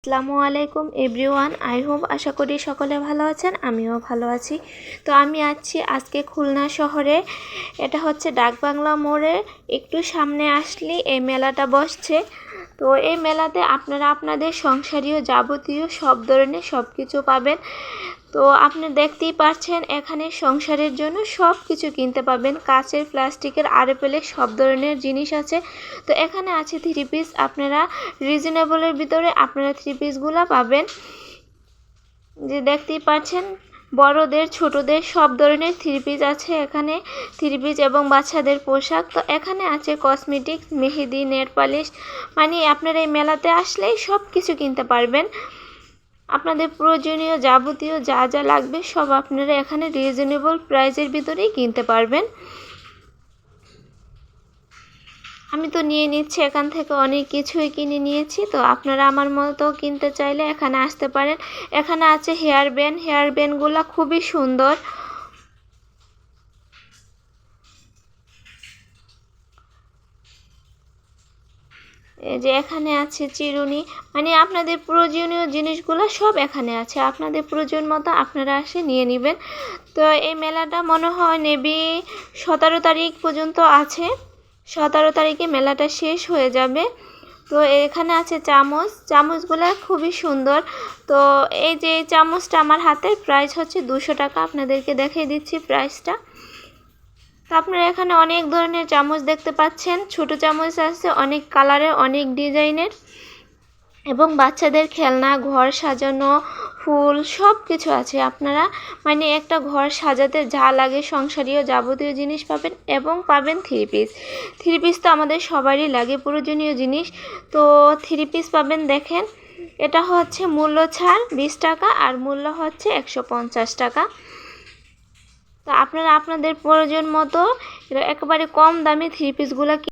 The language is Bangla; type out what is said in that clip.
আসসালামু আলাইকুম এভরিওয়ান, আই হোপ আশা করি সকলে ভালো আছেন, আমিও ভালো আছি। তো আমি আছি আজকে খুলনা শহরে। এটা হচ্ছে ডাকবাংলা মোড়ে একটু সামনে আসলে এই মেলাটা বসছে। তো এই মেলাতে আপনারা আপনাদের সংসারীয় যাবতীয় সব ধরনের সব কিছু পাবেন। তো আপনি দেখতেই পাচ্ছেন এখানে সংসারের জন্য সব কিছু কিনতে পাবেন। কাচের, প্লাস্টিকের, আরএফএলের সব ধরনের জিনিস আছে। তো এখানে আছে থ্রি পিস, আপনারা রিজনেবলের ভিতরে আপনারা থ্রি পিসগুলো পাবেন। যে দেখতেই পাচ্ছেন বড়দের ছোটদের সব ধরনের থ্রি পিস আছে এখানে, থ্রি পিস এবং বাচ্চাদের পোশাক। তো এখানে আছে কসমেটিক্স, মেহেদি, নেল পালিশ, মানে আপনারা এই মেলাতে আসলেই সব কিছু কিনতে পারবেন। আপনাদের প্রয়োজনীয় যাবতীয় যা যা লাগবে সব আপনারা এখানে রিজনেবল প্রাইসের ভিতরেই কিনতে পারবেন। আমি তো নিয়ে নিচ্ছি এখান থেকে, অনেক কিছুই কিনে নিয়েছি। তো আপনারা আমার মতো কিনতে চাইলে এখানে আসতে পারেন। এখানে আছে হেয়ার ব্যান্ডগুলো খুবই সুন্দর। এই যে এখানে আছে চিরুনি, মানে আপনাদের প্রয়োজনীয় জিনিসগুলো সব এখানে আছে। আপনাদের প্রয়োজন মতো আপনারা এসে নিয়ে নেবেন। তো এই মেলাটা মনে হয় নেবি 17 তারিখ পর্যন্ত আছে। 17 তারিখে মেলাটা শেষ হয়ে যাবে। তো এখানে আছে চামচগুলো খুবই সুন্দর। তো এই যে চামচটা আমার হাতের প্রাইস হচ্ছে 200 টাকা। আপনাদেরকে দেখিয়ে দিচ্ছি প্রাইসটা। তো আপনারা এখানে অনেক ধরনের চামচ দেখতে পাচ্ছেন। ছোট চামচ আছে অনেক কালারের, অনেক ডিজাইনের, এবং বাচ্চাদের খেলনা, ঘর সাজানো, ফুল সব কিছু আছে। আপনারা মানে একটা ঘর সাজাতে যা লাগে সংসারীয় যাবতীয় জিনিস পাবেন, এবং পাবেন থ্রি পিস তো আমাদের সবারই লাগে প্রয়োজনীয় জিনিস। তো থ্রি পিস পাবেন, দেখেন এটা হচ্ছে মূল্য ছাড় 20 টাকা, আর মূল্য হচ্ছে 150 টাকা। তো আপনারা আপনাদের প্রয়োজন মতো একেবারে কম দামে থ্রি পিসগুলো